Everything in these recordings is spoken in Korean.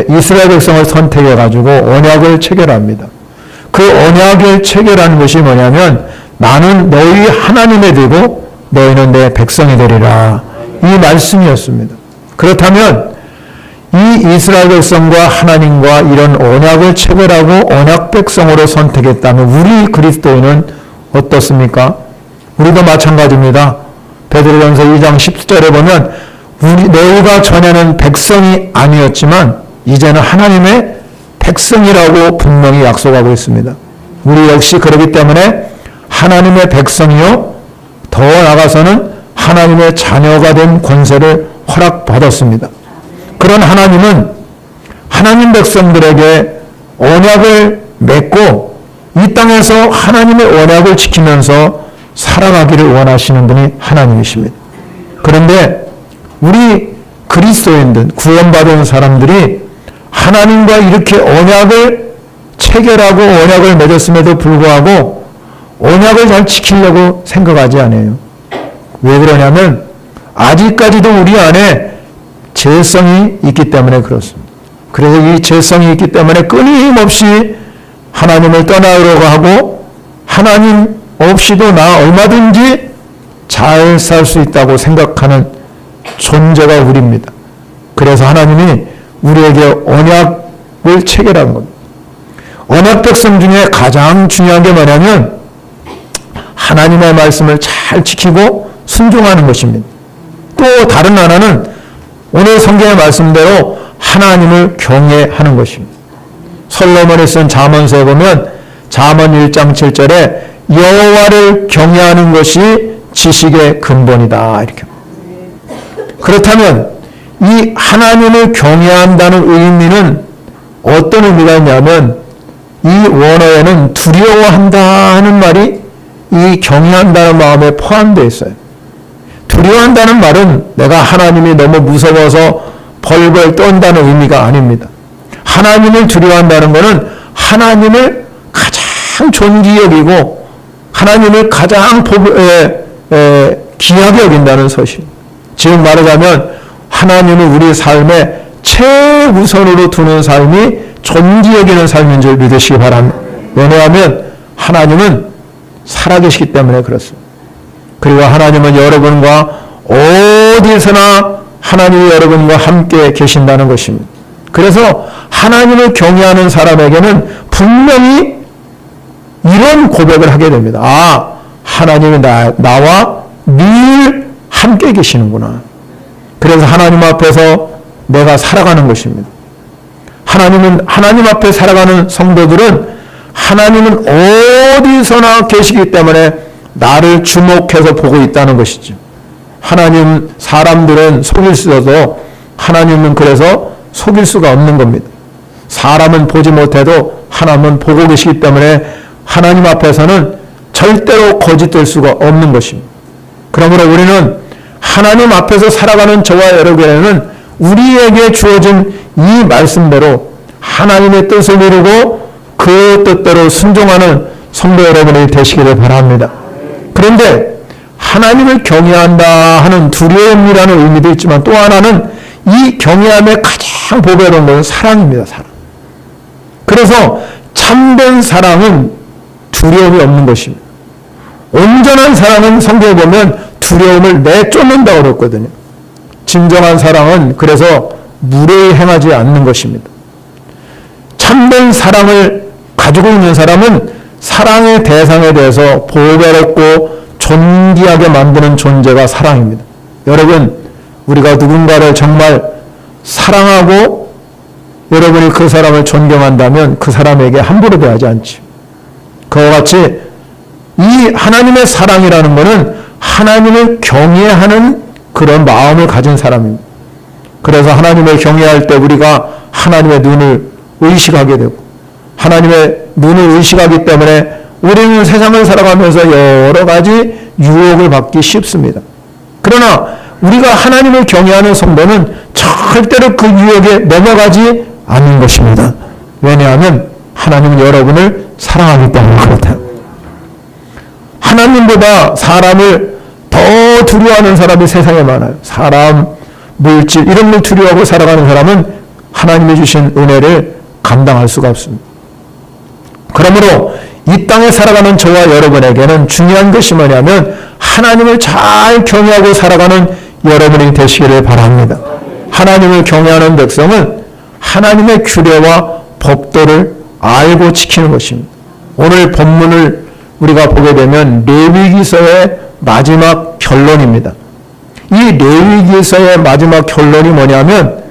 이스라엘 백성을 선택해 가지고 언약을 체결합니다. 그 언약을 체결하는 것이 뭐냐면 나는 너희 하나님이 되고 너희는 내 백성이 되리라, 이 말씀이었습니다. 그렇다면 이 이스라엘 백성과 하나님과 이런 언약을 체결하고 언약 백성으로 선택했다면 우리 그리스도인은 어떻습니까? 우리도 마찬가지입니다. 베드로전서 2장 10절에 보면 너희가 전에는 백성이 아니었지만 이제는 하나님의 백성이라고 분명히 약속하고 있습니다. 우리 역시 그렇기 때문에 하나님의 백성이요, 더 나아가서는 하나님의 자녀가 된 권세를 허락받았습니다. 그런 하나님은 하나님 백성들에게 언약을 맺고 이 땅에서 하나님의 언약을 지키면서 살아가기를 원하시는 분이 하나님이십니다. 그런데 우리 그리스도인들, 구원받은 사람들이 하나님과 이렇게 언약을 체결하고 언약을 맺었음에도 불구하고 언약을 잘 지키려고 생각하지 않아요. 왜 그러냐면 아직까지도 우리 안에 죄성이 있기 때문에 그렇습니다. 그래서 이 죄성이 있기 때문에 끊임없이 하나님을 떠나려고 하고 하나님 없이도 나 얼마든지 잘 살 수 있다고 생각하는 존재가 우리입니다. 그래서 하나님이 우리에게 언약을 체결한 겁니다. 언약 백성 중에 가장 중요한 게 뭐냐면 하나님의 말씀을 잘 지키고 순종하는 것입니다. 또 다른 하나는 오늘 성경의 말씀대로 하나님을 경외하는 것입니다. 솔로몬이 쓴 잠언서에 보면 잠언 1장 7절에 여호와를 경외하는 것이 지식의 근본이다, 이렇게. 그렇다면 이 하나님을 경외한다는 의미는 어떤 의미가 있냐면 이 원어에는 두려워한다 하는 말이 이 경외한다는 마음에 포함되어 있어요. 두려워한다는 말은 내가 하나님이 너무 무서워서 벌벌 떤다는 의미가 아닙니다. 하나님을 두려워한다는 것은 하나님을 가장 존귀히 여기고 하나님을 가장 귀하게 여긴다는 사실. 즉 말하자면 하나님을 우리 삶의 최우선으로 두는 삶이 존귀히 여기는 삶인 줄 믿으시기 바랍니다. 왜냐하면 하나님은 살아계시기 때문에 그렇습니다. 그리고 하나님은 여러분과 어디서나 하나님이 여러분과 함께 계신다는 것입니다. 그래서 하나님을 경외하는 사람에게는 분명히 이런 고백을 하게 됩니다. 아, 하나님이 나와 늘 함께 계시는구나. 그래서 하나님 앞에서 내가 살아가는 것입니다. 하나님 앞에 살아가는 성도들은 하나님은 어디서나 계시기 때문에 나를 주목해서 보고 있다는 것이죠. 사람들은 속일 수도 하나님은 그래서 속일 수가 없는 겁니다. 사람은 보지 못해도 하나님은 보고 계시기 때문에 하나님 앞에서는 절대로 거짓될 수가 없는 것입니다. 그러므로 우리는 하나님 앞에서 살아가는 저와 여러분에게는 우리에게 주어진 이 말씀대로 하나님의 뜻을 이루고 그 뜻대로 순종하는 성도 여러분이 되시기를 바랍니다. 그런데 하나님을 경외한다 하는 두려움이라는 의미도 있지만 또 하나는 이 경외함의 가장 보배로운 것은 사랑입니다. 사랑. 그래서 참된 사랑은 두려움이 없는 것입니다. 온전한 사랑은 성경에 보면 두려움을 내쫓는다고 그랬거든요. 진정한 사랑은 그래서 무례히 행하지 않는 것입니다. 참된 사랑을 가지고 있는 사람은 사랑의 대상에 대해서 보배롭고 존귀하게 만드는 존재가 사랑입니다. 여러분, 우리가 누군가를 정말 사랑하고 여러분이 그 사람을 존경한다면 그 사람에게 함부로 대하지 않지. 그와 같이 이 하나님의 사랑이라는 것은 하나님을 경외하는 그런 마음을 가진 사람입니다. 그래서 하나님을 경외할 때 우리가 하나님의 눈을 의식하게 되고 하나님의 눈을 의식하기 때문에 우리는 세상을 살아가면서 여러 가지 유혹을 받기 쉽습니다. 그러나 우리가 하나님을 경외하는 성도는 절대로 그 유혹에 넘어가지 않는 것입니다. 왜냐하면 하나님은 여러분을 사랑하기 때문에 그렇다. 하나님보다 사람을 더 두려워하는 사람이 세상에 많아요. 사람, 물질 이런 걸 두려워하고 살아가는 사람은 하나님이 주신 은혜를 감당할 수가 없습니다. 그러므로 이 땅에 살아가는 저와 여러분에게는 중요한 것이 뭐냐면 하나님을 잘 경외하고 살아가는 여러분이 되시기를 바랍니다. 하나님을 경외하는 백성은 하나님의 규례와 법도를 알고 지키는 것입니다. 오늘 본문을 우리가 보게 되면 레위기서의 마지막 결론입니다. 이 레위기서의 마지막 결론이 뭐냐면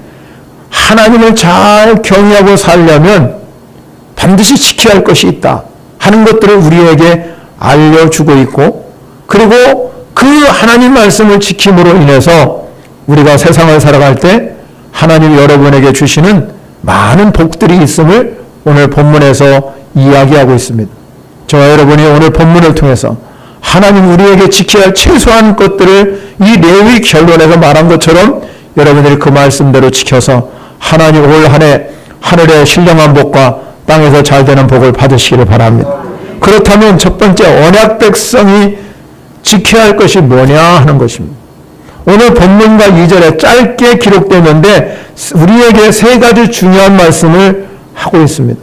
하나님을 잘 경외하고 살려면 반드시 지켜야 할 것이 있다 하는 것들을 우리에게 알려주고 있고, 그리고 그 하나님 말씀을 지킴으로 인해서 우리가 세상을 살아갈 때 하나님이 여러분에게 주시는 많은 복들이 있음을 오늘 본문에서 이야기하고 있습니다. 저와 여러분이 오늘 본문을 통해서 하나님 우리에게 지켜야 할 최소한 것들을 이 레위 결론에서 말한 것처럼 여러분들이 그 말씀대로 지켜서 하나님 올 한 해 하늘의 신령한 복과 땅에서 잘 되는 복을 받으시기를 바랍니다. 그렇다면 첫 번째 언약 백성이 지켜야 할 것이 뭐냐 하는 것입니다. 오늘 본문과 2절에 짧게 기록되는데 우리에게 세 가지 중요한 말씀을 하고 있습니다.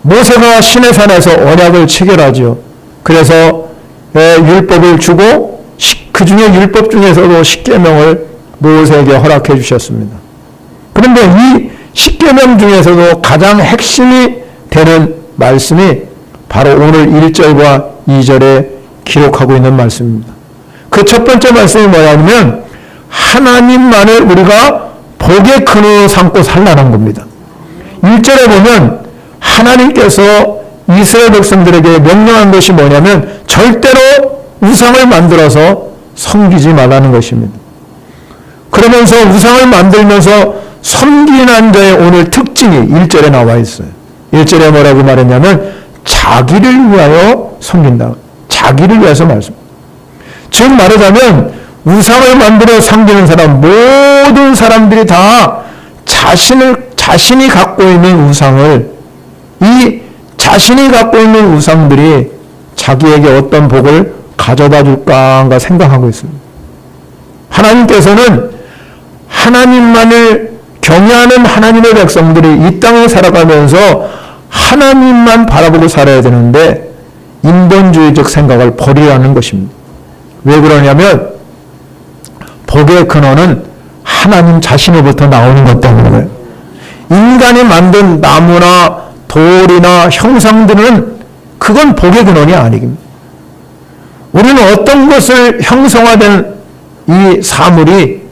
모세가 시내산에서 언약을 체결하죠. 그래서 율법을 주고 그 중에 율법 중에서도 십계명을 모세에게 허락해 주셨습니다. 그런데 이 십계명 중에서도 가장 핵심이 되는 말씀이 바로 오늘 1절과 2절에 기록하고 있는 말씀입니다. 그 첫 번째 말씀이 뭐냐면 하나님만을 우리가 복의 근원으로 삼고 살라는 겁니다. 1절에 보면 하나님께서 이스라엘 백성들에게 명령한 것이 뭐냐면 절대로 우상을 만들어서 섬기지 말라는 것입니다. 그러면서 우상을 만들면서 섬기는 자의 오늘 특징이 1절에 나와 있어요. 1절에 뭐라고 말했냐면 자기를 위하여 섬긴다. 자기를 위해서 말씀. 즉 말하자면 우상을 만들어 섬기는 사람, 모든 사람들이 다 자신이 갖고 있는 우상을, 이 자신이 갖고 있는 우상들이 자기에게 어떤 복을 가져다 줄까 생각하고 있습니다. 하나님께서는 하나님만을 경외하는 하나님의 백성들이 이 땅에 살아가면서 하나님만 바라보고 살아야 되는데 인본주의적 생각을 버리라는 것입니다. 왜 그러냐면 복의 근원은 하나님 자신으로부터 나오는 것 때문에 인간이 만든 나무나 돌이나 형상들은 그건 복의 근원이 아닙니다. 우리는 어떤 것을 형성화된 이 사물이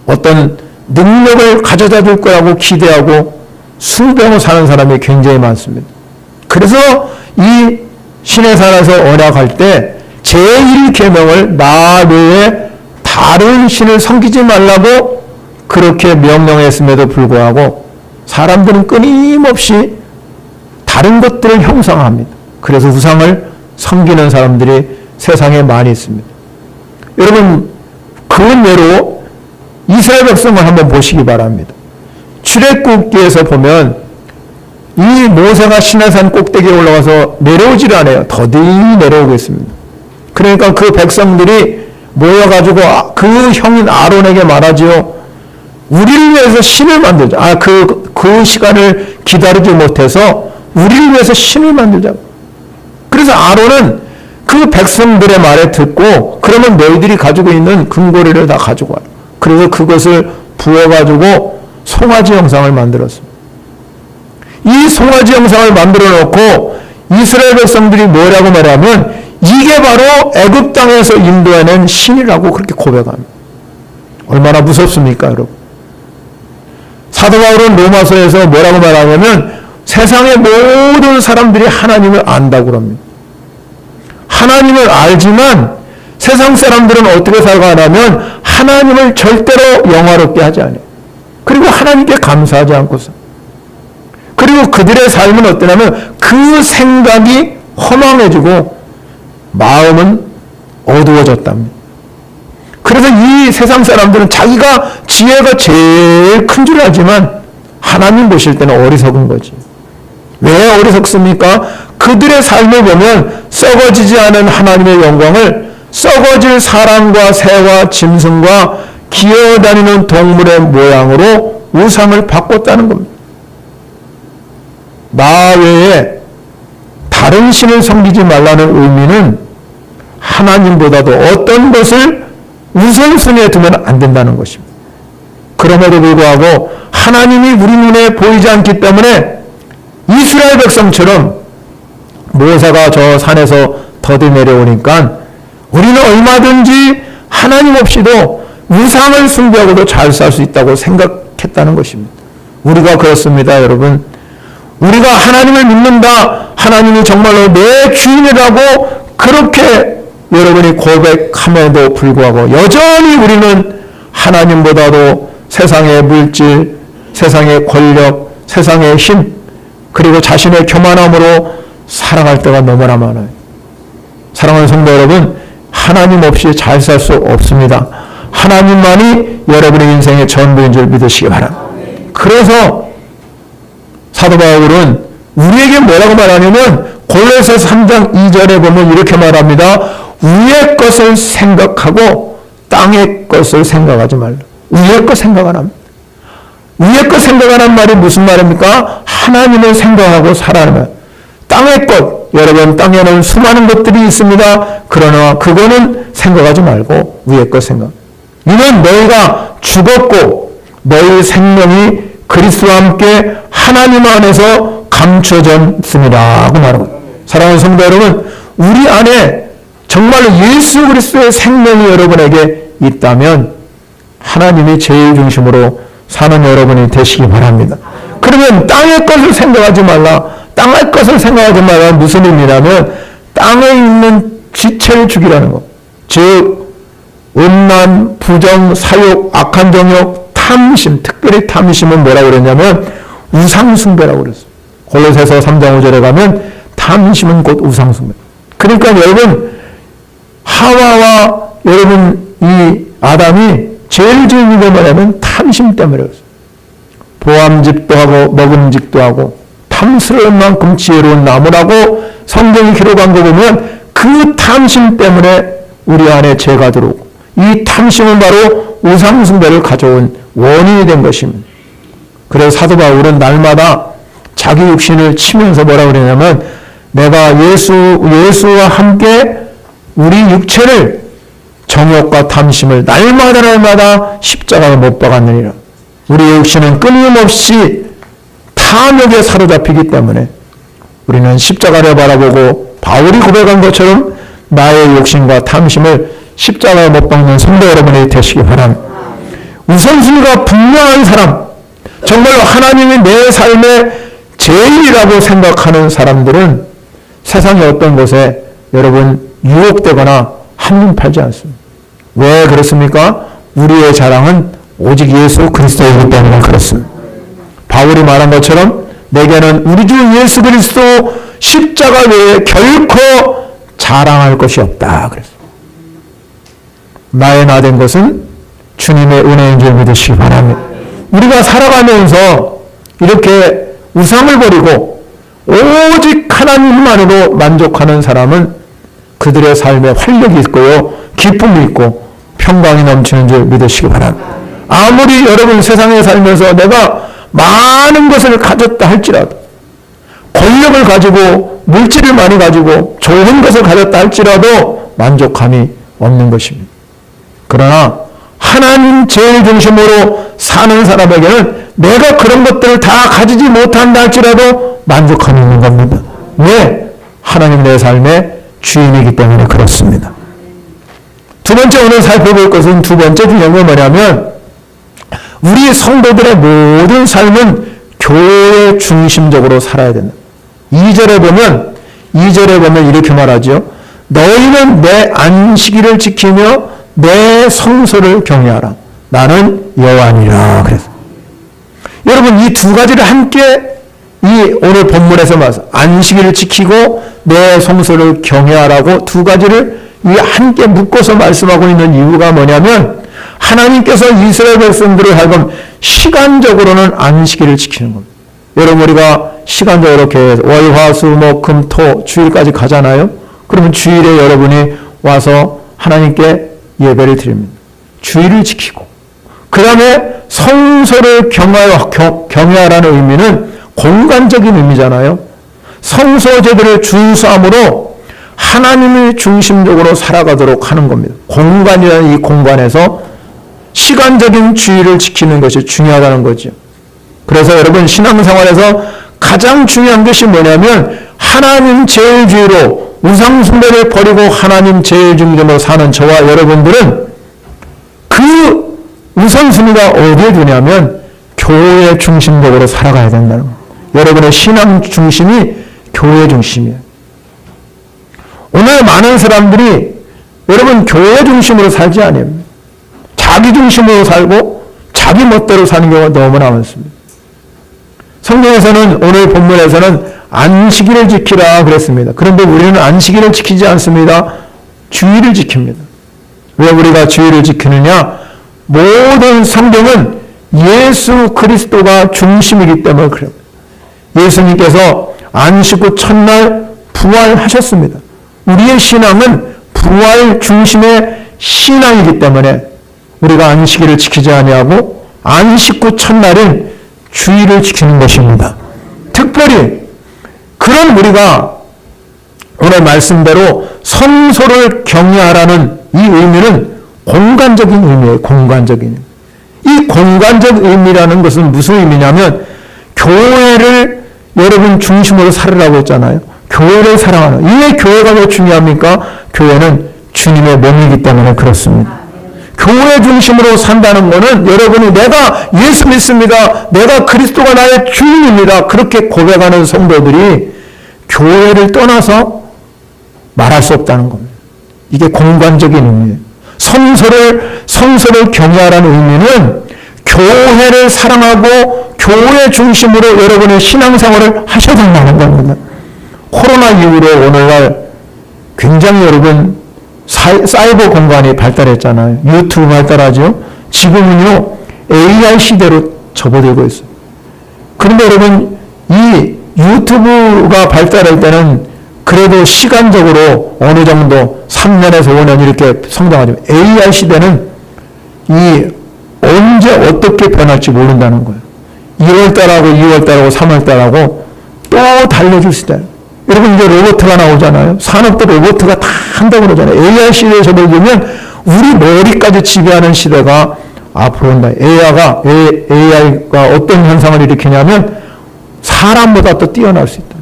어떤 능력을 가져다 줄 거라고 기대하고 숭배하고 사는 사람이 굉장히 많습니다. 그래서 이 시내산에서 언약할 때 제1계명을 나 외에 다른 신을 섬기지 말라고 그렇게 명령했음에도 불구하고 사람들은 끊임없이 다른 것들을 형상합니다. 그래서 우상을 섬기는 사람들이 세상에 많이 있습니다. 여러분, 그 예로 이스라엘 백성을 한번 보시기 바랍니다. 출애굽기에서 보면 이 모세가 시내산 꼭대기에 올라가서 내려오지를 않아요. 더디 내려오고 있습니다. 그러니까 그 백성들이 모여가지고 그 형인 아론에게 말하지요. 우리를 위해서 신을 만들자. 그 시간을 기다리지 못해서 우리를 위해서 신을 만들자. 그래서 아론은 그 백성들의 말에 듣고 그러면 너희들이 가지고 있는 금고리를 다 가지고 와라. 그래서 그것을 부어가지고 송아지 형상을 만들었습니다. 이 송아지 형상을 만들어 놓고 이스라엘 백성들이 뭐라고 말하면 이게 바로 애굽 땅에서 인도해낸 신이라고 그렇게 고백합니다. 얼마나 무섭습니까, 여러분? 사도 바울은 로마서에서 뭐라고 말하냐면 세상의 모든 사람들이 하나님을 안다고 합니다. 하나님을 알지만 세상 사람들은 어떻게 살아가냐면 하나님을 절대로 영화롭게 하지 않아요. 그리고 하나님께 감사하지 않고서. 그리고 그들의 삶은 어떠냐면 그 생각이 허망해지고 마음은 어두워졌답니다. 그래서 이 세상 사람들은 자기가 지혜가 제일 큰 줄 알지만 하나님 보실 때는 어리석은 거지. 왜 어리석습니까? 그들의 삶을 보면 썩어지지 않은 하나님의 영광을 썩어질 사람과 새와 짐승과 기어다니는 동물의 모양으로 우상을 바꿨다는 겁니다. 나 외에 다른 신을 섬기지 말라는 의미는 하나님보다도 어떤 것을 우선순위에 두면 안 된다는 것입니다. 그럼에도 불구하고 하나님이 우리 눈에 보이지 않기 때문에 이스라엘 백성처럼 모세가 저 산에서 더디 내려오니까 우리는 얼마든지 하나님 없이도 우상을 숭배하고도 잘 살 수 있다고 생각했다는 것입니다. 우리가 그렇습니다, 여러분. 우리가 하나님을 믿는다, 하나님이 정말로 내 주인이라고 그렇게 여러분이 고백함에도 불구하고 여전히 우리는 하나님보다도 세상의 물질, 세상의 권력, 세상의 힘, 그리고 자신의 교만함으로 살아갈 때가 너무나 많아요. 사랑하는 성도 여러분, 하나님 없이 잘 살 수 없습니다. 하나님만이 여러분의 인생의 전부인 줄 믿으시기 바랍니다. 그래서 사도 바울은 우리에게 뭐라고 말하냐면 골로새서 3장 2절에 보면 이렇게 말합니다. 위의 것을 생각하고 땅의 것을 생각하지 말라. 위의 것 생각 안 합니다. 위의 것 생각 안 한 말이 무슨 말입니까? 하나님을 생각하고 살아가는 말. 땅의 것, 여러분 땅에는 수많은 것들이 있습니다. 그러나 그거는 생각하지 말고 위의 것 생각. 이는 너희가 죽었고 너희 생명이 그리스도와 함께 하나님 안에서 감춰졌습니다 하고 말합니다. 사랑하는 성도 여러분, 우리 안에 정말로 예수 그리스도의 생명이 여러분에게 있다면 하나님이 제일 중심으로 사는 여러분이 되시기 바랍니다. 그러면 땅의 것을 생각하지 말라. 땅의 것을 생각하지 말라. 무슨 의미냐면 땅에 있는 지체를 죽이라는 것. 즉 음란, 부정, 사욕, 악한 정욕, 탐심, 특별히 탐심은 뭐라고 그랬냐면 우상숭배라고 그랬어요. 골로새서 3장 5절에 가면 탐심은 곧 우상숭배. 그러니까 여러분 하와와 여러분 이 아담이 제일 지은 게 뭐냐면 탐심 때문에 그랬어요. 보암직도 하고 먹음직도 하고 탐스러울 만큼 지혜로운 나무라고 성경이 기록한 거 보면 그 탐심 때문에 우리 안에 죄가 들어오고 이 탐심은 바로 우상숭배를 가져온 원인이 된 것입니다. 그래서 사도 바울은 날마다 자기 육신을 치면서 뭐라고 그러냐면 내가 예수와 함께 우리 육체를 정욕과 탐심을 날마다 십자가에 못 박았느니라. 우리 육신은 끊임없이 탐욕에 사로잡히기 때문에 우리는 십자가를 바라보고 바울이 고백한 것처럼 나의 욕심과 탐심을 십자가에 못 박는 성도 여러분이 되시기 바랍니다. 우선순위가 분명한 사람, 정말로 하나님이 내 삶의 제일이라고 생각하는 사람들은 세상의 어떤 곳에 여러분 유혹되거나 한눈 팔지 않습니다. 왜 그렇습니까? 우리의 자랑은 오직 예수 그리스도이기 때문에 그렇습니다. 바울이 말한 것처럼 내게는 우리 주 예수 그리스도 십자가 외에 결코 자랑할 것이 없다 그랬습니다. 나의 나 된 것은 주님의 은혜인 줄 믿으시기 바랍니다. 우리가 살아가면서 이렇게 우상을 버리고 오직 하나님만으로 만족하는 사람은 그들의 삶에 활력이 있고요, 기쁨이 있고 평강이 넘치는 줄 믿으시기 바랍니다. 아무리 여러분 세상에 살면서 내가 많은 것을 가졌다 할지라도, 권력을 가지고 물질을 많이 가지고 좋은 것을 가졌다 할지라도 만족함이 없는 것입니다. 그러나 하나님 제일 중심으로 사는 사람에게는 내가 그런 것들을 다 가지지 못한다 할지라도 만족함이 있는 겁니다. 왜? 하나님 내 삶의 주인이기 때문에 그렇습니다. 두 번째 오늘 살펴볼 것은 두 번째 중요한 건 뭐냐면 우리 성도들의 모든 삶은 교회 중심적으로 살아야 된다. 2절에 보면 이렇게 말하죠. 너희는 내 안식일을 지키며 내 성소를 경외하라. 나는 여호와니라. 그래서 여러분 이 두 가지를 함께 이 오늘 본문에서 말씀 안식일을 지키고 내 성소를 경외하라고 두 가지를 이 함께 묶어서 말씀하고 있는 이유가 뭐냐면 하나님께서 이스라엘 백성들을 하여금 시간적으로는 안식일을 지키는 겁니다. 여러분 우리가 시간적으로 이렇게 월, 화, 수, 목, 금, 토 주일까지 가잖아요. 그러면 주일에 여러분이 와서 하나님께 예배를 드립니다. 주일을 지키고 그 다음에 성소를 경외하라는 의미는 공간적인 의미잖아요. 성소 제도를 준수함으로 하나님이 중심적으로 살아가도록 하는 겁니다. 공간이라는 이 공간에서 시간적인 주의를 지키는 것이 중요하다는 거죠. 그래서 여러분 신앙생활에서 가장 중요한 것이 뭐냐면 하나님 제일주의로 우상숭배를 버리고 하나님 제일중심으로 사는 저와 여러분들은 그 우선순위가 어디에 두냐면 교회 중심적으로 살아가야 된다는 거예요. 여러분의 신앙 중심이 교회 중심이에요. 오늘 많은 사람들이 여러분 교회 중심으로 살지 않아요. 자기 중심으로 살고 자기 멋대로 사는 경우가 너무나 많습니다. 성경에서는 오늘 본문에서는 안식일을 지키라 그랬습니다. 그런데 우리는 안식일을 지키지 않습니다. 주일을 지킵니다. 왜 우리가 주일을 지키느냐? 모든 성경은 예수 그리스도가 중심이기 때문에 그래요. 예수님께서 안식 후 첫날 부활하셨습니다. 우리의 신앙은 부활 중심의 신앙이기 때문에 우리가 안식일을 지키지 아니하고 안식 후 첫날인 주일을 지키는 것입니다. 특별히 그런 우리가 오늘 말씀대로 성소를 경외하라는 이 의미는 공간적인 의미예요. 공간적인. 이 공간적 의미라는 것은 무슨 의미냐면 교회를 여러분 중심으로 살으라고 했잖아요. 교회를 사랑하는. 왜 교회가 더 중요합니까? 교회는 주님의 몸이기 때문에 그렇습니다. 교회 중심으로 산다는 것은 여러분이 내가 예수 믿습니다. 내가 그리스도가 나의 주인입니다. 그렇게 고백하는 성도들이 교회를 떠나서 말할 수 없다는 겁니다. 이게 공간적인 의미예요. 성소를 경외하라는 의미는 교회를 사랑하고 교회 중심으로 여러분의 신앙생활을 하셔야 된다는 겁니다. 코로나 이후로 오늘날 굉장히 여러분 사이버 공간이 발달했잖아요. 유튜브 발달하죠. 지금은요 AI 시대로 접어들고 있어요. 그런데 여러분 이 유튜브가 발달할 때는 그래도 시간적으로 어느 정도 3년에서 5년 이렇게 성장하지만 AI 시대는 이 언제 어떻게 변할지 모른다는 거예요. 1월달하고 2월달하고 3월달하고 또 달려줄 시대. 여러분 이제 로봇가 나오잖아요. 산업도 로봇가 다 한다고 그러잖아요. AI 시대에 접어들면 우리 머리까지 지배하는 시대가 앞으로 온다. AI가 어떤 현상을 일으키냐면 사람보다 또 뛰어날 수 있다.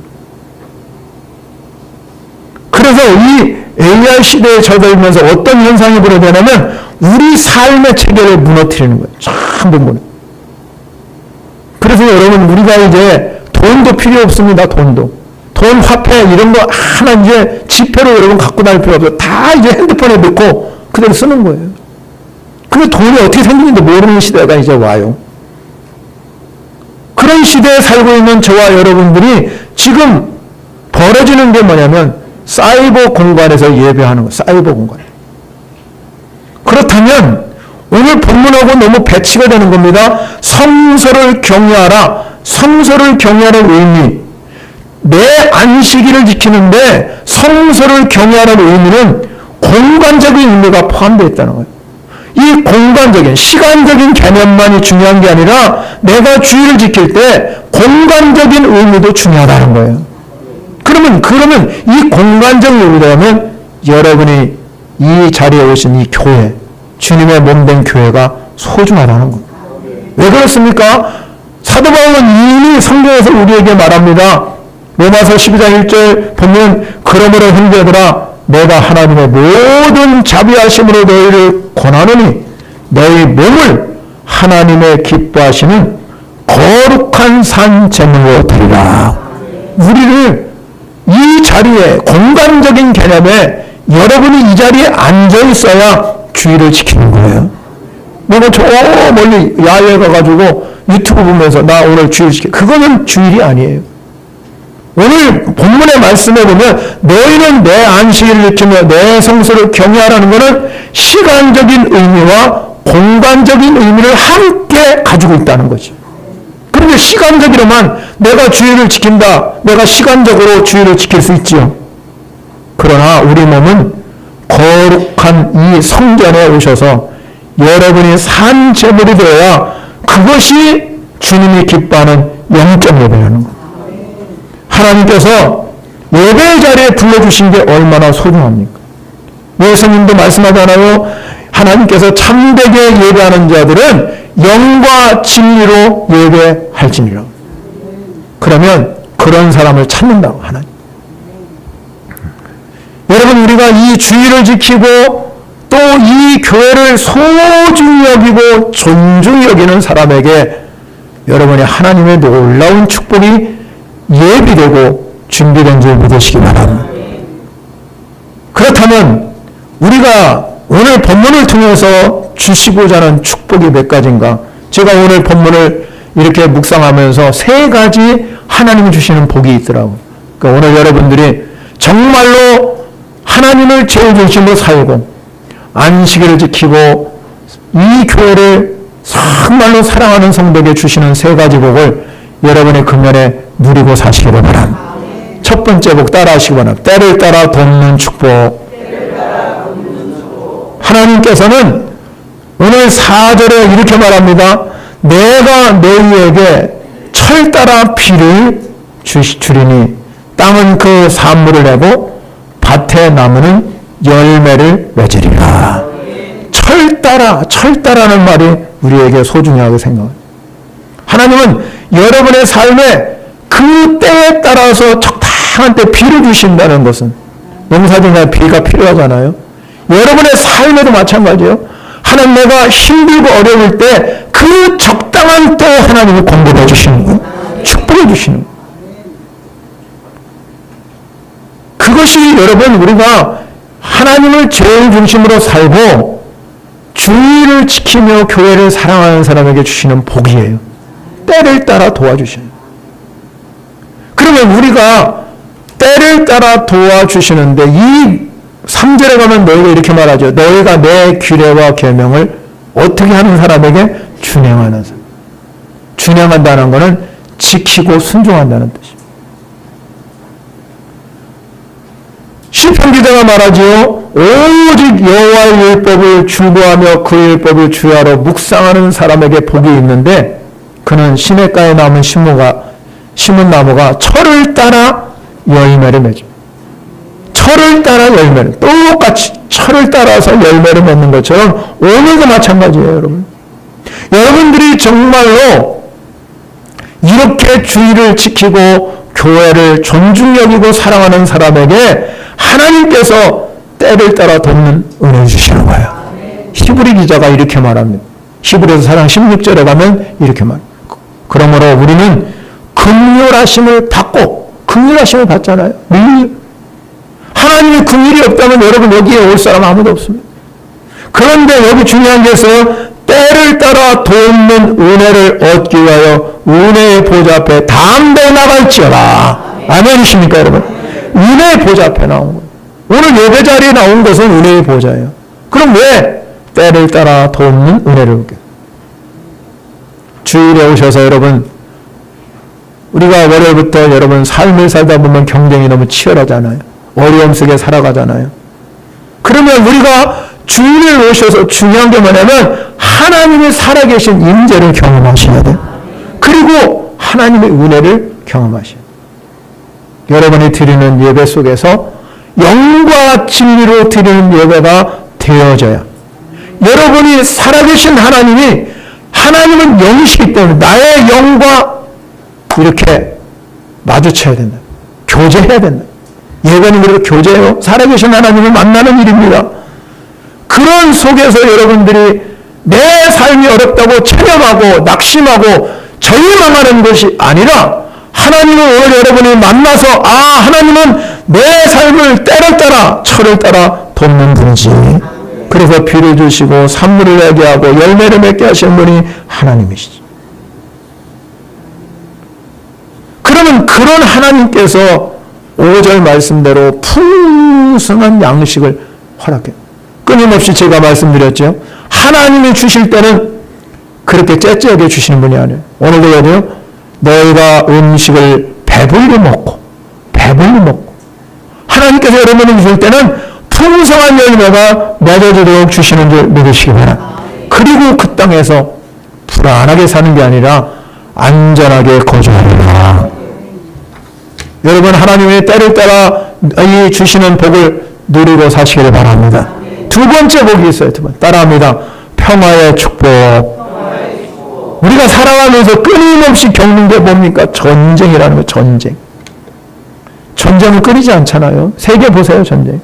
그래서 이 AI 시대에 접어들면서 어떤 현상이 벌어지냐면 우리 삶의 체계를 무너뜨리는 거예요. 전부 무너. 그래서 여러분 우리가 이제 돈도 필요 없습니다. 돈, 화폐 이런 거 하나 이제 지폐로 여러분 갖고 다닐 필요 없어요. 다 이제 핸드폰에 넣고 그대로 쓰는 거예요. 근데 돈이 어떻게 생기는지 모르는 시대가 이제 와요. 그런 시대에 살고 있는 저와 여러분들이 지금 벌어지는 게 뭐냐면 사이버 공간에서 예배하는 거예요. 사이버 공간. 그렇다면 오늘 본문하고 너무 배치가 되는 겁니다. 성소를 경외하라. 성소를 경외하는 의미. 내 안식일을 지키는데 성소를 경외하는 의미는 공간적인 의미가 포함되어 있다는 거예요. 이 공간적인 시간적인 개념만이 중요한 게 아니라 내가 주일을 지킬 때 공간적인 의미도 중요하다는 거예요. 그러면 이 공간적인 의미라면 여러분이 이 자리에 오신 이 교회, 주님의 몸된 교회가 소중하다는 겁니다. 왜 그렇습니까? 사도 바울은 이미 성경에서 우리에게 말합니다. 로마서 12장 1절 보면 그러므로 형제들아 내가 하나님의 모든 자비하심으로 너희를 권하노니 너희 몸을 하나님의 기뻐하시는 거룩한 산 제물로 드리라. 우리를 이 자리에 공간적인 개념에 여러분이 이 자리에 앉아 있어야 주일을 지키는 거예요. 내가 저 멀리 야외에 가가지고 유튜브 보면서 나 오늘 주일 지켜. 그거는 주일이 아니에요. 오늘 본문의 말씀에 보면 너희는 내 안식일을 지키며 내 성소를 경외하라는 것은 시간적인 의미와 공간적인 의미를 함께 가지고 있다는 거죠. 그런데 시간적으로만 내가 주일을 지킨다. 내가 시간적으로 주일을 지킬 수 있지요. 그러나 우리 몸은 거룩한 이 성전에 오셔서 여러분이 산 제물이 되어야 그것이 주님이 기뻐하는 영적 예배라는 것. 하나님께서 예배 자리에 불러주신 게 얼마나 소중합니까? 예수님도 말씀하잖아요. 하나님께서 참되게 예배하는 자들은 영과 진리로 예배할지니라. 그러면 그런 사람을 찾는다고 하나님. 여러분, 우리가 이 주의를 지키고 또 이 교회를 소중히 여기고 존중히 여기는 사람에게 여러분의 하나님의 놀라운 축복이 예비되고 준비된 줄 믿으시기 바랍니다. 그렇다면 우리가 오늘 본문을 통해서 주시고자 하는 축복이 몇 가지인가? 제가 오늘 본문을 이렇게 묵상하면서 세 가지 하나님이 주시는 복이 있더라고요. 그러니까 오늘 여러분들이 정말로 하나님을 제일 중심으로 살고 안식일을 지키고 이 교회를 정말로 사랑하는 성도에게 주시는 세 가지 복을 여러분의 금년에 누리고 사시기를 바랍니다. 첫 번째 복 따라하시기 바랍니다. 때를 따라 돕는 축복. 하나님께서는 오늘 4절에 이렇게 말합니다. 내가 너희에게 철 따라 비를 주리니 땅은 그 산물을 내고 밭의 나무는 열매를 맺으리라. 철 따라는 말이 우리에게 소중하게 생각합니다. 하나님은 여러분의 삶에 그 때에 따라서 적당한 때 비를 주신다는 것은, 농사짓는 비가 필요하잖아요. 여러분의 삶에도 마찬가지예요. 하나님, 내가 힘들고 어려울 때 그 적당한 때 하나님이 공급해 주시는 거예요. 축복해 주시는 거예요. 그것이 여러분, 우리가 하나님을 제일 중심으로 살고 주의를 지키며 교회를 사랑하는 사람에게 주시는 복이에요. 때를 따라 도와주시는. 그러면 우리가 때를 따라 도와주시는데 이 3절에 가면 너희가 이렇게 말하죠. 너희가 내 규례와 계명을 어떻게 하는 사람에게 준행하는 사람. 준행한다는 것은 지키고 순종한다는 뜻입니다. 시편 기자가 말하지요. 오직 여호와의 율법을 준구하며 그 율법을 주야로 묵상하는 사람에게 복이 있는데 그는 시냇가에 남은 심은 나무가 철을 따라 열매를 맺습니다. 철을 따라 열매를, 똑같이 철을 따라서 열매를 맺는 것처럼 오늘도 마찬가지예요, 여러분. 여러분들이 정말로 이렇게 주의를 지키고 교회를 존중 여기고 사랑하는 사람에게 하나님께서 때를 따라 돕는 은혜를 주시는 거예요. 히브리 기자가 이렇게 말합니다. 히브리서 4장 16절에 가면 이렇게 말합니다. 그러므로 우리는 긍휼하심을 받고, 긍휼하심을 받잖아요. 하나님의 긍휼이 없다면 여러분 여기에 올 사람 아무도 없습니다. 그런데 여기 중요한 게 있어요. 때를 따라 돕는 은혜를 얻기 위하여 은혜의 보좌 앞에 담대 나갈지어다. 아멘이십니까, 여러분? 은혜의 보좌 앞에 나온 거예요. 오늘 예배 자리에 나온 것은 은혜의 보좌예요. 그럼 왜 때를 따라 돕는 은혜를 얻게? 주일에 오셔서 여러분, 우리가 월요일부터 여러분 삶을 살다 보면 경쟁이 너무 치열하잖아요. 어려움 속에 살아가잖아요. 그러면 우리가 주일에 오셔서 중요한 게 뭐냐면 하나님의 살아계신 임재를 경험하셔야 돼요. 그리고 하나님의 은혜를 경험하셔야 돼요. 여러분이 드리는 예배 속에서 영과 진리로 드리는 예배가 되어져야, 여러분이 살아계신 하나님은 영이시기 때문에 나의 영과 이렇게 마주쳐야 된다. 교제해야 된다. 예배는 그리고 교제예요. 살아계신 하나님을 만나는 일입니다. 그런 속에서 여러분들이 내 삶이 어렵다고 체념하고 낙심하고 절망하는 것이 아니라 하나님을 오늘 여러분이 만나서 하나님은 내 삶을 때를 따라 철을 따라 돕는 분이지. 그래서 비를 주시고 산물을 내게 하고 열매를 맺게 하시는 분이 하나님이시지. 그러면 그런 하나님께서 5절 말씀대로 풍성한 양식을 허락해요. 끊임없이 제가 말씀드렸죠. 하나님이 주실 때는 그렇게 째째하게 주시는 분이 아니에요. 오늘도 그래요. 너희가 음식을 배불리 먹고 하나님께서 여러분을 주실 때는 풍성한 열매가 맺어지도록 주시는 줄 믿으시기 바랍니다. 그리고 그 땅에서 불안하게 사는 게 아니라 안전하게 거주하리라. 여러분, 하나님의 때를 따라 이 주시는 복을 누리고 사시기를 바랍니다. 두 번째 복이 있어요. 두 번. 따라합니다. 평화의 축복. 우리가 살아가면서 끊임없이 겪는 게 뭡니까? 전쟁이라는 거예요. 전쟁. 전쟁은 끊이지 않잖아요. 세계 보세요. 전쟁.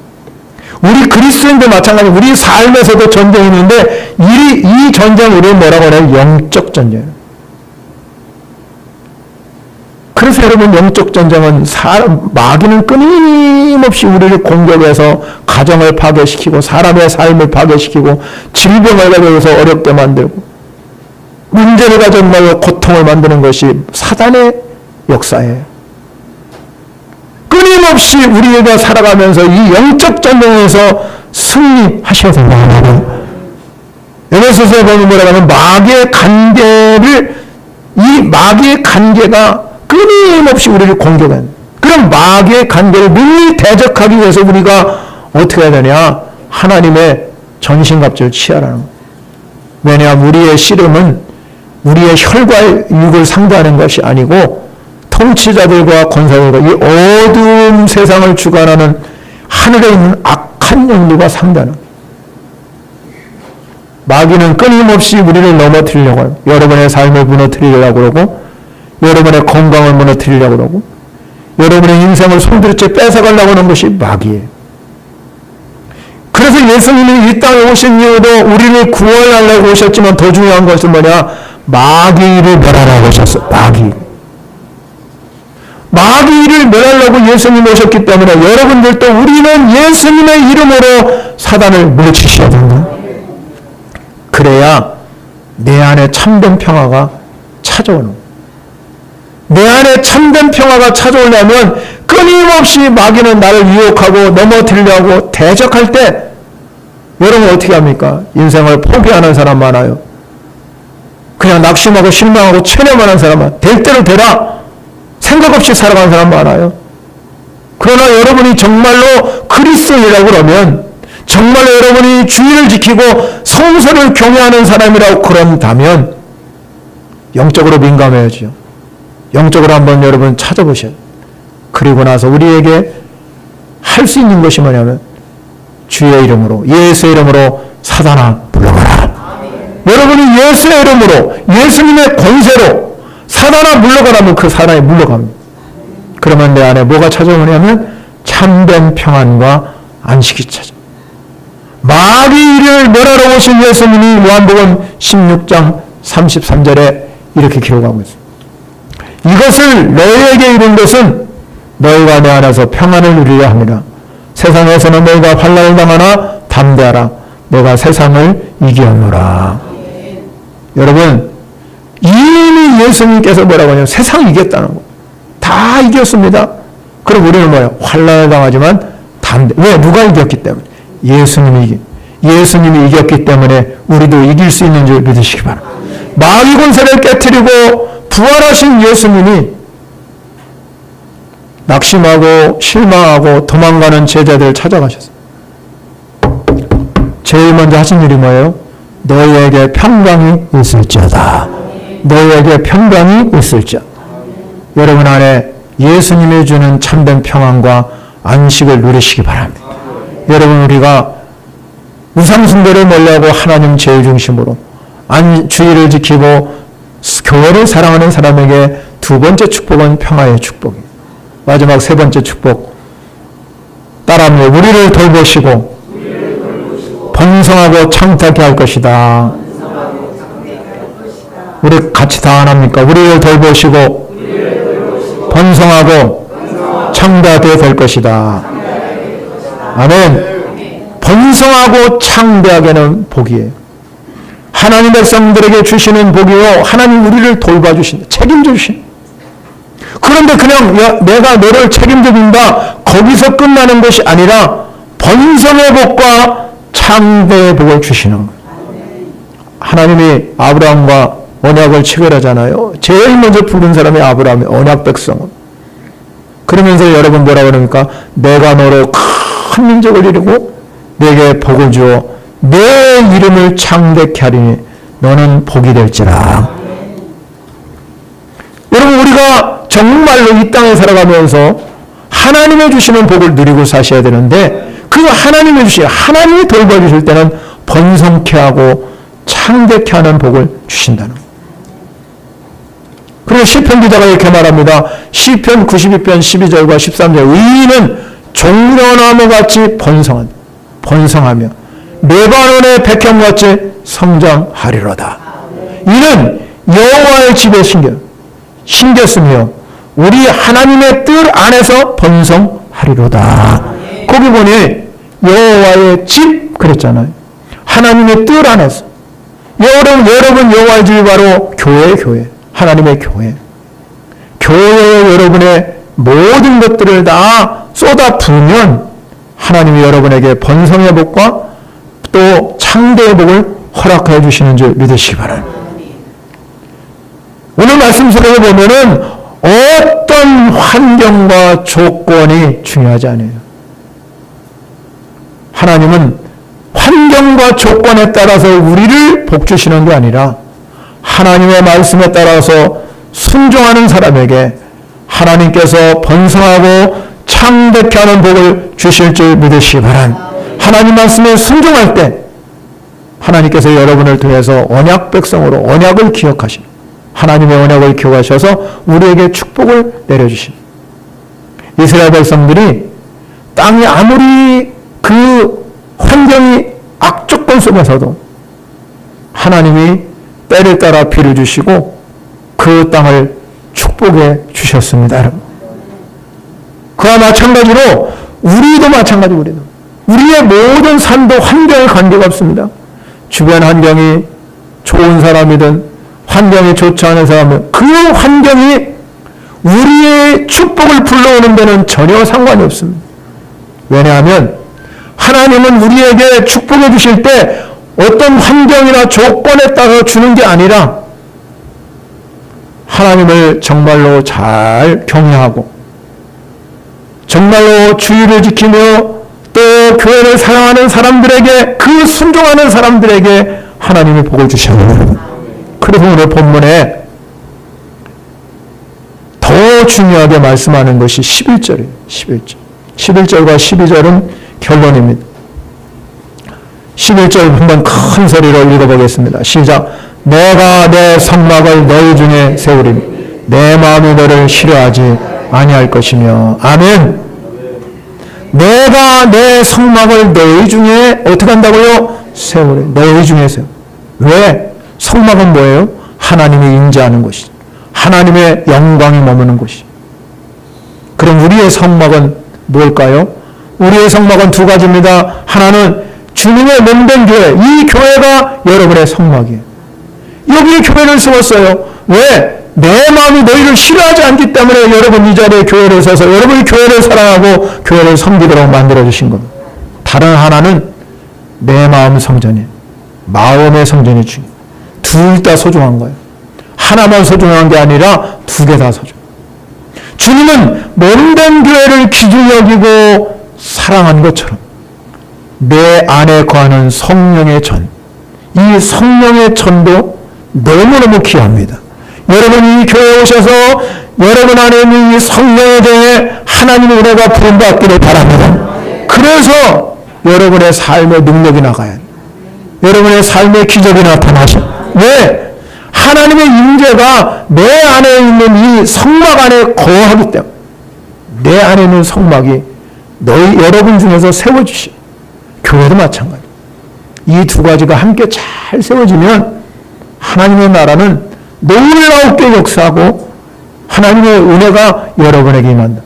우리 그리스도인도 마찬가지. 우리 삶에서도 전쟁이 있는데 이 전쟁 우리는 뭐라고 해요? 영적 전쟁. 그래서 여러분, 영적 전쟁은 마귀는 끊임없이 우리를 공격해서 가정을 파괴시키고 사람의 삶을 파괴시키고 질병을 가져서 어렵게 만들고 문제를 가져서 고통을 만드는 것이 사단의 역사예요. 끊임없이 우리가 살아가면서 이 영적 전쟁에서 승리하셔야 된다. 에베소서에 보면 뭐라고 하면 마귀의 관계를, 이 마귀의 관계가 끊임없이 우리를 공격한, 그럼 마귀의 관계를 능히 대적하기 위해서 우리가 어떻게 해야 되냐? 하나님의 전신갑주를 취하라는 거예요. 왜냐하면 우리의 씨름은 우리의 혈과 육을 상대하는 것이 아니고 통치자들과 권사들과 이 어두운 세상을 주관하는 하늘에 있는 악한 영들과 상대하는 거예요. 마귀는 끊임없이 우리를 넘어뜨리려고 해요. 여러분의 삶을 무너뜨리려고 그러고, 여러분의 건강을 무너뜨리려고 그러고, 여러분의 인생을 손들어채 뺏어가려고 하는 것이 마귀예요. 그래서 예수님이 이 땅에 오신 이유도 우리를 구원하려고 오셨지만 더 중요한 것은 뭐냐? 마귀를 멸하라고 오셨어요. 마귀를 멸하려고 예수님이 오셨기 때문에 여러분들도 우리는 예수님의 이름으로 사단을 물리치셔야 된다. 그래야 내 안에 참된 평화가 찾아오는 거예요. 내 안에 참된 평화가 찾아오려면 끊임없이 마귀는 나를 유혹하고 넘어뜨리려고 대적할 때 여러분 어떻게 합니까? 인생을 포기하는 사람 많아요. 그냥 낙심하고 실망하고 체념하는 사람 많아요. 될 대로 되라 생각 없이 살아가는 사람 많아요. 그러나 여러분이 정말로 그리스도인이라고 그러면, 정말로 여러분이 주의를 지키고 성서를 경외하는 사람이라고 그런다면 영적으로 민감해야죠. 영적으로 한번 여러분 찾아보셔요. 그리고 나서 우리에게 할 수 있는 것이 뭐냐면 주의 이름으로, 예수의 이름으로 사단아 물러가라. 여러분이 예수의 이름으로, 예수님의 권세로 사단아 물러가라면 그 사단이 물러갑니다. 그러면 내 안에 뭐가 찾아오냐면 참된 평안과 안식이 찾아. 마귀를 멸하러 오신 예수님이 요한복음 16장 33절에 이렇게 기록하고 있습니다. 이것을 너희에게 이룬 것은 너희가 내 안에서 평안을 누리려 함이라. 세상에서는 너희가 환난을 당하나 담대하라. 내가 세상을 이겼노라. 여러분, 이미 예수님께서 뭐라고 하냐면 세상 이겼다는 거. 다 이겼습니다. 그럼 우리는 뭐예요? 환난을 당하지만 담대. 왜? 누가 이겼기 때문에? 예수님이 이겼기 때문에 우리도 이길 수 있는 줄 믿으시기 바랍니다. 마귀 권세를 깨트리고 부활하신 예수님이 낙심하고 실망하고 도망가는 제자들을 찾아가셨어요. 제일 먼저 하신 일이 뭐예요? 너희에게 평강이 있을지어다. 너희에게 평강이 있을지어다. 여러분 안에 예수님이 주는 참된 평안과 안식을 누리시기 바랍니다. 여러분, 우리가 우상숭배를 멀리하고 하나님 제일 중심으로 주의를 지키고 교회를 사랑하는 사람에게 두 번째 축복은 평화의 축복입니다. 마지막 세 번째 축복, 따라합니다. 우리를 돌보시고 번성하고 창대하게 할 것이다. 우리 같이 다 안 합니까? 우리를 돌보시고 번성하고 창대하게 될 것이다. 아멘. 번성하고 창대하게는 복이에요. 하나님 백성들에게 주시는 복이요, 하나님 우리를 돌봐주신다. 책임져 주신다. 그런데 그냥 내가 너를 책임져 준다, 거기서 끝나는 것이 아니라 번성의 복과 창대의 복을 주시는 거예요. 하나님이 아브라함과 언약을 체결하잖아요. 제일 먼저 부른 사람이 아브라함의 언약 백성은. 그러면서 여러분 뭐라고 그럽니까? 내가 너로 큰 민족을 이루고 내게 복을 주어 내 이름을 창대케 하리니 너는 복이 될지라. 여러분, 우리가 정말로 이 땅에 살아가면서 하나님의 주시는 복을 누리고 사셔야 되는데, 그 하나님의 주신, 하나님이 돌봐주실 때는 번성케 하고 창대케 하는 복을 주신다는 거예요. 그리고 시편 기자가 이렇게 말합니다. 시편 92편 12절과 13절, 의인은 종려나무같이 번성하며 레바논의 백향같이 성장하리로다. 이는 여호와의 집에 심겼으며 우리 하나님의 뜰 안에서 번성하리로다. 거기 보니 여호와의 집 그랬잖아요. 하나님의 뜰 안에서. 여러분 여호와의 집이 바로 교회. 하나님의 교회. 교회에 여러분의 모든 것들을 다 쏟아 부으면 하나님이 여러분에게 번성의 복과 또 창대의 복을 허락해 주시는 줄 믿으시기 바랍니다. 오늘 말씀 속에 보면은 어떤 환경과 조건이 중요하지 않아요. 하나님은 환경과 조건에 따라서 우리를 복 주시는 게 아니라 하나님의 말씀에 따라서 순종하는 사람에게 하나님께서 번성하고 창대케 하는 복을 주실 줄 믿으시기 바랍니다. 하나님 말씀에 순종할 때 하나님께서 여러분을 통해서 언약 백성으로 언약을 기억하시는, 하나님의 언약을 기억하셔서 우리에게 축복을 내려주십니다. 이스라엘 백성들이 땅이 아무리 그 환경이 악조건 속에서도 하나님이 때를 따라 비를 주시고 그 땅을 축복해 주셨습니다. 여러분. 그와 마찬가지로 우리도 마찬가지고 우리의 모든 삶도 환경에 관계가 없습니다. 주변 환경이 좋은 사람이든 환경이 좋지 않은 사람은 그 환경이 우리의 축복을 불러오는 데는 전혀 상관이 없습니다. 왜냐하면 하나님은 우리에게 축복해 주실 때 어떤 환경이나 조건에 따라 주는 게 아니라 하나님을 정말로 잘 경외하고 정말로 주의를 지키며 또 교회를 사랑하는 사람들에게, 그 순종하는 사람들에게 하나님이 복을 주셔요. 그래서 오늘 본문에 더 중요하게 말씀하는 것이 11절이에요. 11절과 12절은 결론입니다. 11절 한번 큰 소리로 읽어보겠습니다. 시작. 내가 내 성막을 너희 중에 세우리니 내 마음이 너를 싫어하지 아니할 것이며. 아멘. 내가 내 성막을 너희 중에 어떻게 한다고요? 세우리. 너희 중에 세우. 왜? 성막은 뭐예요? 하나님이 임재하는 곳이죠. 하나님의 영광이 머무는 곳이죠. 그럼 우리의 성막은 뭘까요? 우리의 성막은 두 가지입니다. 하나는 주님의 몸된 교회, 이 교회가 여러분의 성막이에요. 여기에 교회를 세웠어요. 왜? 내 마음이 너희를 싫어하지 않기 때문에 여러분 이 자리에 교회를 서서 여러분이 교회를 사랑하고 교회를 섬기도록 만들어주신 겁니다. 다른 하나는 내 마음 성전이에요. 마음의 성전이 중요해요. 둘 다 소중한 거예요. 하나만 소중한 게 아니라 두 개 다 소중해요. 주님은 몸된 교회를 귀중히 여기고 사랑한 것처럼 내 안에 거하는 성령의 전, 이 성령의 전도 너무너무 귀합니다. 여러분 이 교회에 오셔서 여러분 안에 있는 이 성령에 대해 하나님의 은혜가 부름받기를 바랍니다. 그래서 여러분의 삶의 능력이 나가야 돼요. 여러분의 삶의 기적이 나타나죠. 왜? 하나님의 임재가 내 안에 있는 이 성막 안에 거하기 때문에 내 안에 있는 성막이 여러분 중에서 세워주시. 교회도 마찬가지. 이 두 가지가 함께 잘 세워지면 하나님의 나라는 놀라우게 역사하고 하나님의 은혜가 여러분에게 임한다.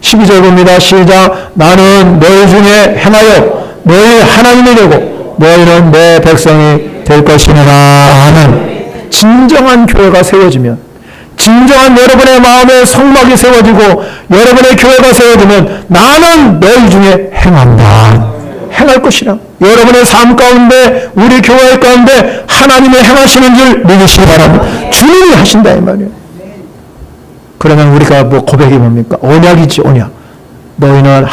12절 봅니다. 시작. 나는 너희 중에 행하여 너희 하나님이 되고 너희는 내 백성이 될 것이니라 하는 진정한 교회가 세워지면, 진정한 여러분의 마음에 성막이 세워지고 여러분의 교회가 세워지면 나는 너희 중에 행한다. 행할 것이라. 여러분의 삶 가운데 우리 교회 가운데 하나님이 행하시는 줄 믿으시기 바랍니다. 주님이 하신다 이 말이에요. 그러면 우리가 뭐 고백이 뭡니까? 언약이지 언약. 너희는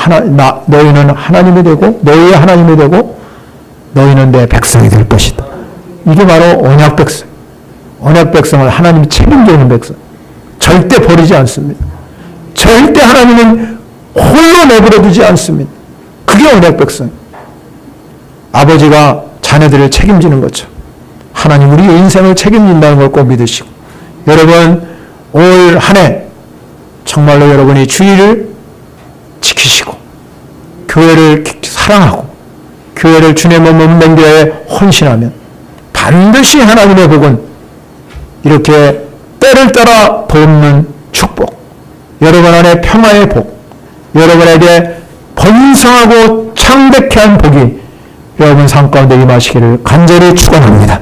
하나님이 되고 너희의 하나님이 되고 너희는 내 백성이 될 것이다. 이게 바로 언약 백성. 언약 백성을 하나님이 책임지는 백성. 절대 버리지 않습니다. 절대 하나님은 홀로 내버려 두지 않습니다. 그게 언약 백성. 아버지가 자녀들을 책임지는 것처럼 하나님 우리의 인생을 책임진다는 걸 꼭 믿으시고, 여러분 올 한 해 정말로 여러분이 주의를 지키시고 교회를 사랑하고 교회를 주님의 몸 맹교에 헌신하면 반드시 하나님의 복은 이렇게 때를 따라 돕는 축복, 여러분 안에 평화의 복, 여러분에게 번성하고 창백한 복이 여러분 삶 가운데 임하시기를 간절히 축원합니다.